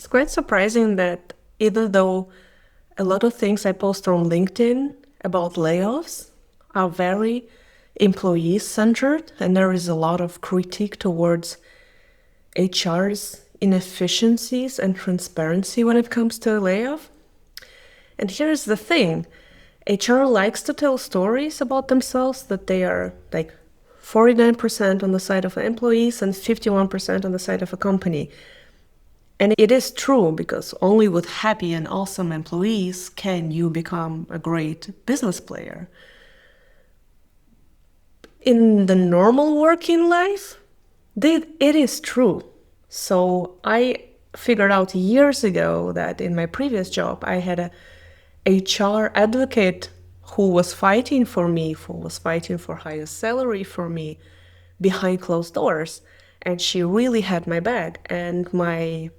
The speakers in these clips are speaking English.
It's quite surprising that even though a lot of things I post on LinkedIn about layoffs are very employee-centered, and there is a lot of critique towards HR's inefficiencies and transparency when it comes to a layoff. And here's the thing. HR likes to tell stories about themselves that they are like 49% on the side of employees and 51% on the side of a company. And it is true, because only with happy and awesome employees can you become a great business player. In the normal working life, it is true. So I figured out years ago that in my previous job, I had a HR advocate who was fighting for me, who was fighting for higher salary for me behind closed doors. And she really had my back. And my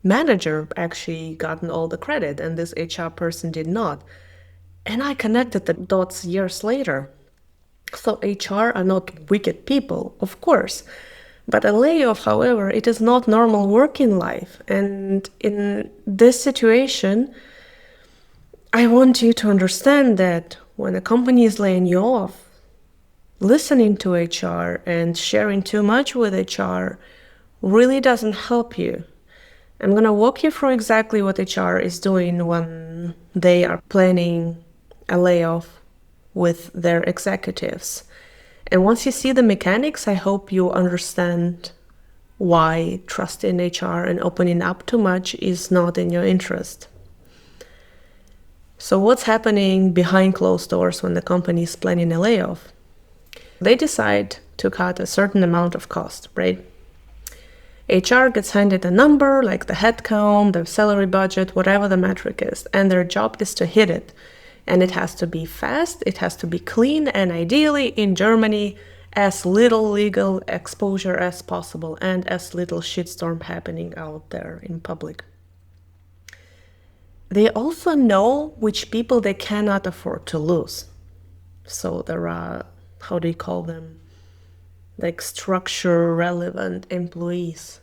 manager actually gotten all the credit, and this HR person did not. And I connected the dots years later. So HR are not wicked people, of course. But a layoff, however, it is not normal working life. And in this situation, I want you to understand that when a company is laying you off, listening to HR and sharing too much with HR really doesn't help you. I'm going to walk you through exactly what HR is doing when they are planning a layoff with their executives. And once you see the mechanics, I hope you understand why trust in HR and opening up too much is not in your interest. So what's happening behind closed doors when the company is planning a layoff? They decide to cut a certain amount of cost, right? HR gets handed a number like the headcount, the salary budget, whatever the metric is, and their job is to hit it. And it has to be fast, it has to be clean, and ideally in Germany, as little legal exposure as possible and as little shitstorm happening out there in public. They also know which people they cannot afford to lose. So there are, how do you call them? Like structure relevant employees.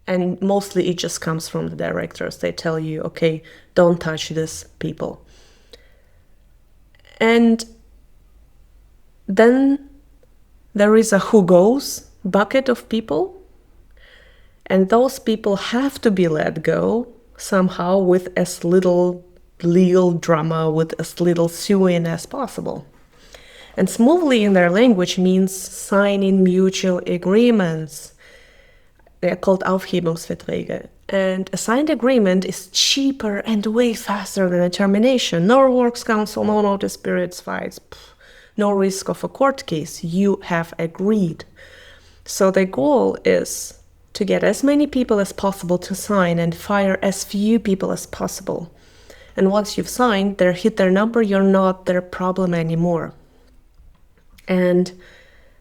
And mostly it just comes from the directors. They tell you, okay, don't touch these people. And then there is a who goes bucket of people. And those people have to be let go somehow with as little legal drama, with as little suing as possible. And smoothly in their language means signing mutual agreements. They're called Aufhebungsverträge. And a signed agreement is cheaper and way faster than a termination. No works council, no notice periods, fights, no risk of a court case. You have agreed. So the goal is to get as many people as possible to sign and fire as few people as possible. And once you've signed, they hit their number, you're not their problem anymore. And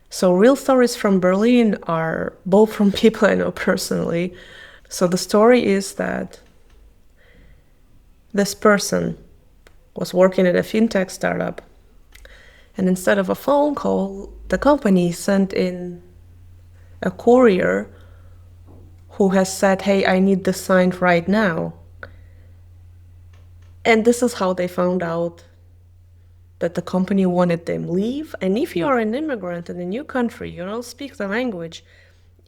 so real stories from Berlin are both from people I know personally. So the story is that this person was working at a fintech startup, and instead of a phone call, the company sent in a courier who has said, hey, I need this signed right now. And this is how they found out that the company wanted them leave. And if you are an immigrant in a new country, you don't speak the language,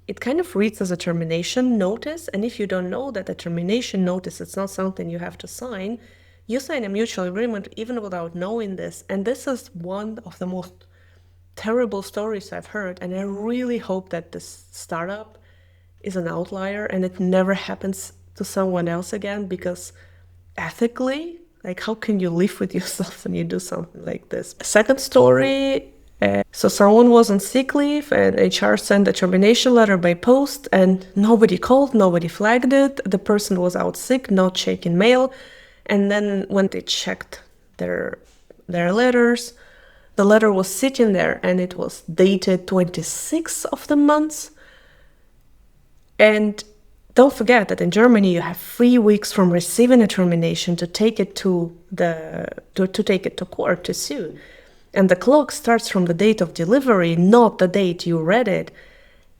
it kind of reads as a termination notice. And if you don't know that a termination notice is not something you have to sign, you sign a mutual agreement even without knowing this. And this is one of the most terrible stories I've heard. And I really hope that this startup is an outlier and it never happens to someone else again, because ethically, like, how can you live with yourself when you do something like this? Second story, so someone was on sick leave and HR sent a termination letter by post, and nobody called, nobody flagged it. The person was out sick, not checking mail. And then when they checked their letters, the letter was sitting there and it was dated 26th of the month. And don't forget that in Germany you have 3 weeks from receiving a termination to take it to take it to court to sue. And the clock starts from the date of delivery, not the date you read it.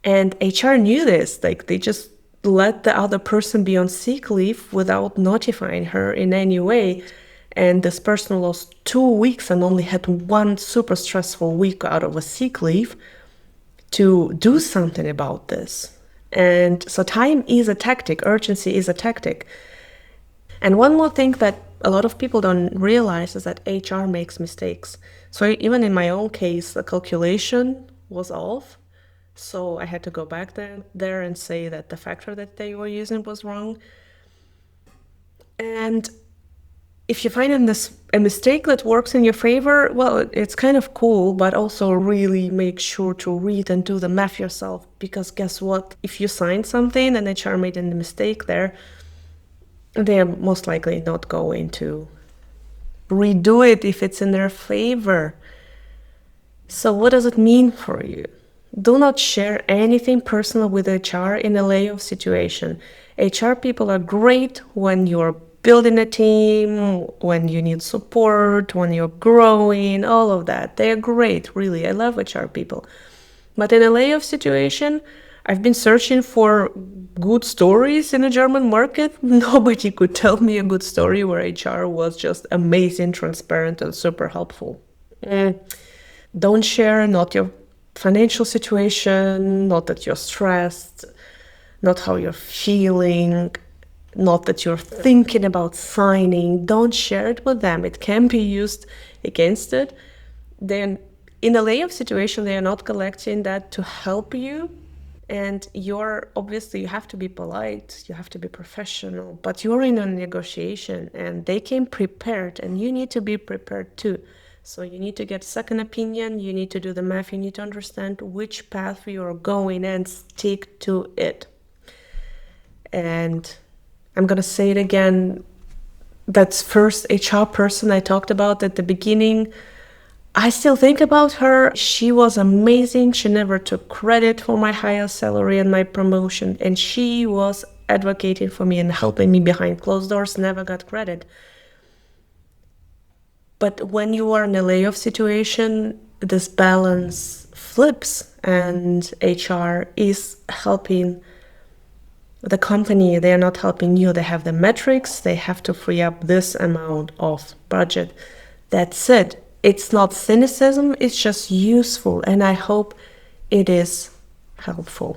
And HR knew this. Like, they just let the other person be on sick leave without notifying her in any way. And this person lost 2 weeks and only had one super stressful week out of a sick leave to do something about this. And so time is a tactic, urgency is a tactic. And one more thing that a lot of people don't realize is that HR makes mistakes. So even in my own case, the calculation was off. So I had to go back there and say that the factor that they were using was wrong. And if you find a mistake that works in your favor, well, it's kind of cool, but also really make sure to read and do the math yourself. Because guess what? If you signed something and HR made a mistake there, they are most likely not going to redo it if it's in their favor. So what does it mean for you? Do not share anything personal with HR in a layoff situation. HR people are great when you're building a team, when you need support, when you're growing, all of that. They are great, really. I love HR people. But in a layoff situation, I've been searching for good stories in the German market. Nobody could tell me a good story where HR was just amazing, transparent, and super helpful. Don't share not your financial situation, not that you're stressed, not how you're feeling, not that you're thinking about signing. Don't share it with them. It can be used against it. Then in a layoff situation, they are not collecting that to help you. And you have to be polite, you have to be professional, but you're in a negotiation and they came prepared and you need to be prepared too. So you need to get second opinion, you need to do the math, you need to understand which path you're going and stick to it. And I'm going to say it again, that first HR person I talked about at the beginning, I still think about her. She was amazing. She never took credit for my higher salary and my promotion. And she was advocating for me and helping me behind closed doors, never got credit. But when you are in a layoff situation, this balance flips and HR is helping the company. They are not helping you. They have the metrics. They have to free up this amount of budget. That's it. It's not cynicism, it's just useful, and I hope it is helpful.